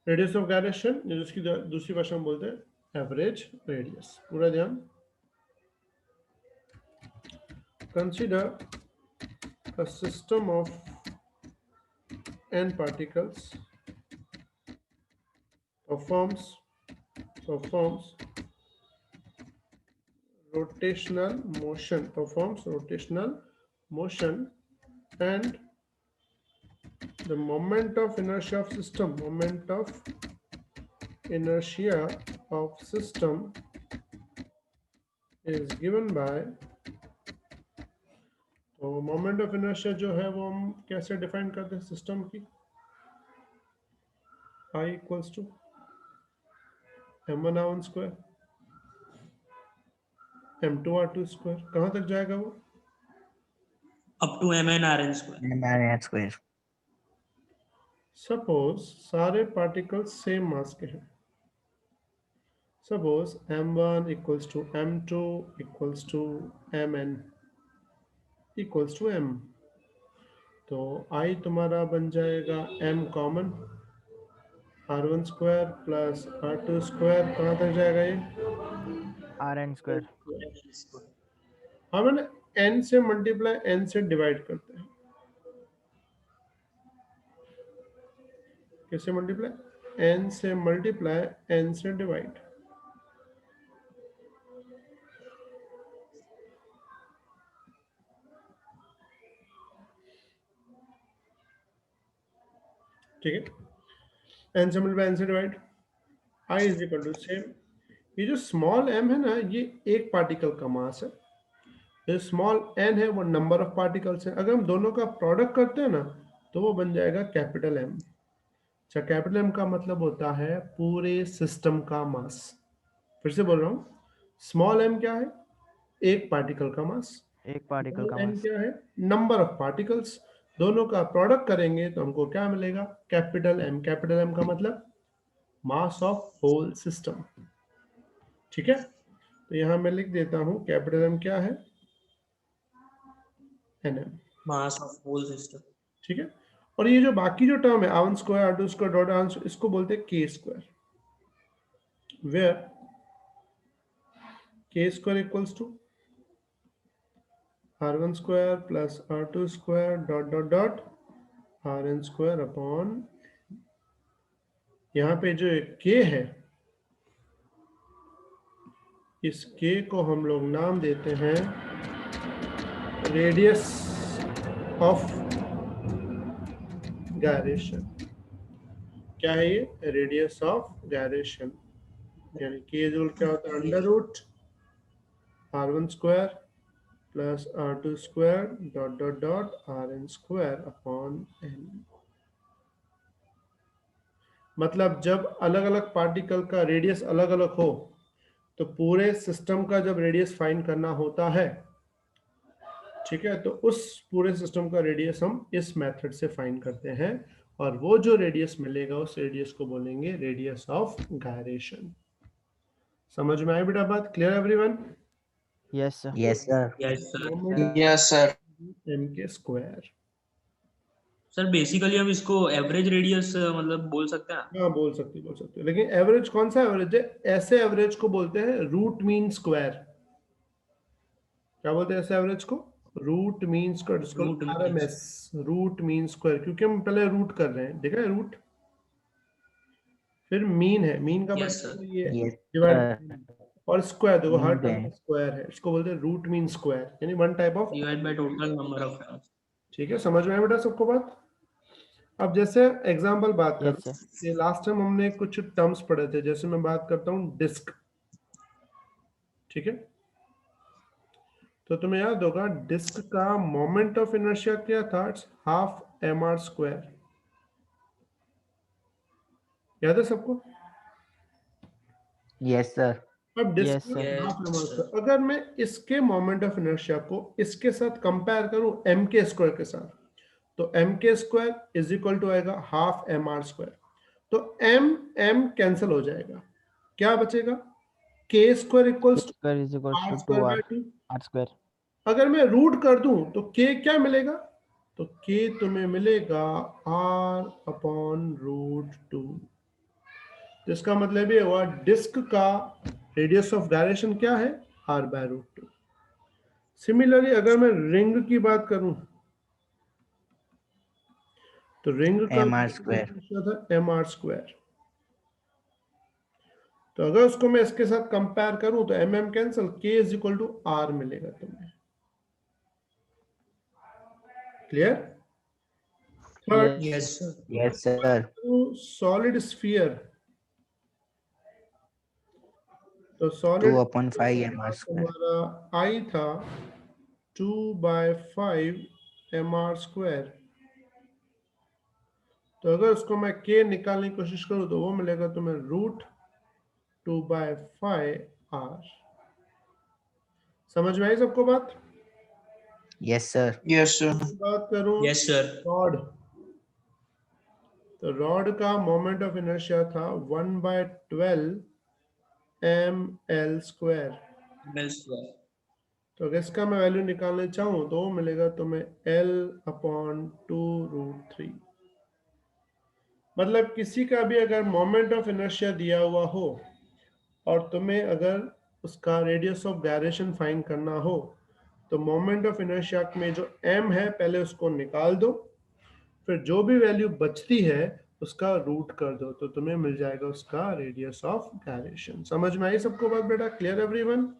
Radius of gyration, जिसकी दूसरी भाषा में बोलते हैं एवरेज रेडियस। पूरा ध्यान। Consider a system of n particles performs rotational motion and the moment of inertia of system is given by, तो मोमेंट ऑफ इनर्शिया जो है वो हम कैसे डिफाइन करते हैं सिस्टम की? I equals to m1 r1 square m2 r2 square. कहाँ तक जाएगा वो? Up to mn rn square. Suppose सारे पार्टिकल्स सेम मास के हैं। Suppose m1 equals to m2 equals to mn equals to m, तो I तुम्हारा बन जाएगा m common r1 square plus r2 square. कहाँ तक जाएगा ये? rn square. हम ना n से मल्टीप्लाई n से डिवाइड करते हैं। कैसे मल्टीप्लाई? n से मल्टीप्लाई n से डिवाइड। ठीक है, n से मल्टीप्लाई n से divide. I is equal to same, ये जो स्मॉल m है ना, ये एक पार्टिकल का मास है। जो स्मॉल n है वो नंबर ऑफ पार्टिकल्स है। अगर हम दोनों का प्रोडक्ट करते हैं ना, तो वो बन जाएगा कैपिटल M। अच्छा, कैपिटल M का मतलब होता है पूरे सिस्टम का मास। फिर से बोल रहा हूँ, स्मॉल m क्या है? एक पार्टिकल का मास। एक पार्टिकल का n मास। क्या है? Number of particles. दोनों का प्रोडक्ट करेंगे तो हमको क्या मिलेगा? Capital M। कैपिटल M का मतलब मास ऑफ होल सिस्टम। ठीक है, तो यहां मैं लिख देता हूं कैपिटल M क्या है? nm, mass of whole system. ठीक है। और ये जो बाकी जो टर्म है r1 square r2 square dot r, इसको बोलते हैं k square, where k square equals to r1 square plus r2 square dot dot dot rn square upon, यहाँ पे जो k है, इस k को हम लोग नाम देते हैं रेडियस ऑफ गायरेशन। क्या है ये? रेडियस ऑफ गायरेशन, यानी k इक्वल क्या होता है? Under root r1 square plus r2 square dot dot dot rn square upon n। मतलब जब अलग अलग पार्टिकल का रेडियस अलग अलग हो, तो पूरे सिस्टम का जब रेडियस फाइंड करना होता है, ठीक है, तो उस पूरे सिस्टम का रेडियस हम इस मेथड से फाइंड करते हैं, और वो जो रेडियस मिलेगा उस रेडियस को बोलेंगे रेडियस ऑफ गायरेशन। समझ में आई बेटा बात? Clear everyone? Yes sir. Yes sir. Yes sir. m के स्क्वायर। सर बेसिकली हम इसको एवरेज रेडियस मतलब बोल सकते हैं। हाँ, बोल सकते, लेकिन एवरेज कौन सा एवरेज है? ऐसे एवरेज को बोलते हैं रूट मीन स्क्वायर। क्या बोलते हैं ऐसे एवरेज को? रूट मीन स्क्वायर, जिसको Root mean RMS, root mean square, क्योंकि हम पहले रूट कर रहे हैं। देखा है रूट, फिर मीन है, मीन का Yes, मतलब sir. ये Yes, डिवाइड, और स्क्वायर, देखो हर Mean टर्म है। का स्क्वायर है, इसको बोलते हैं रूट मीन स्क्वायर, यानी one type of. Divide by total number of terms. ठीक है, समझ में आया बेटा सबको बात? अब जैसे एग्जांपल बात यस करूं, सर। ये लास्ट टाइम हमने कुछ टर्म्स पढ़े थे, जैसे मैं बात करता हूं डिस्क। ठीक है, तो तुम्हें याद होगा डिस्क का मोमेंट ऑफ इनर्शिया क्या था? It's half mr square. याद है सबको? Yes sir. अब डिस्क Yes, sir. का half mr Yes, sir. Square, अगर मैं इसके मोमेंट ऑफ इनर्शिया को इसके साथ कंपेयर करूं m के स्क्वायर के साथ, तो m के स्क्वायर इज इक्वल टू आएगा हाफ mr स्क्वायर। तो m कैंसिल हो जाएगा, क्या बचेगा? k square equals to square is equal r to square 2r by 2। r square. अगर मैं रूट कर दूं तो k क्या मिलेगा? तो k तुम्हें मिलेगा r अपॉन रूट 2। तो इसका मतलब ये हुआ डिस्क का रेडियस ऑफ गायरेशन क्या है, r/√2। सिमिलरली अगर मैं रिंग की बात करूं तो रिंग का mr²। था mr²। तो अगर उसको मैं इसके साथ कंपेयर करूं तो mm cancel, k is equal to r मिलेगा तुम्हें। Clear? Third, yes sir. Yes sir. Solid sphere. तो 2 सॉलिड upon 5 mr² हमारा I था 2/5 mr²। तो अगर उसको मैं k निकालने की कोशिश करूं तो वो मिलेगा तुम्हें √2/5 r। समझ में आई सबको बात? Yes sir. Yes, sir. बात करूं यस सर। रॉड, तो रॉड का मोमेंट ऑफ इनर्शिया था 1/12 ml²। ml²। तो अगर इसका मैं वैल्यू निकालने चाहूँ तो वो मिलेगा तुम्हें L/2√3। मतलब किसी का भी अगर मोमेंट ऑफ इनर्शिया दिया हुआ हो और तुम्हें अगर उसका रेडियस ऑफ गायरेशन फाइंड करना हो तो मोमेंट ऑफ इनर्शिया में जो m है पहले उसको निकाल दो, फिर जो भी वैल्यू बचती है उसका रूट कर दो तो तुम्हें मिल जाएगा उसका रेडियस ऑफ गायरेशन। समझ में आई सबको बात बेटा? Clear everyone?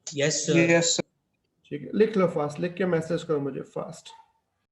Yes sir. Yes, sir. ठीक है, लिख लो फास्ट, लिख के मैसेज करो मुझे फास्ट।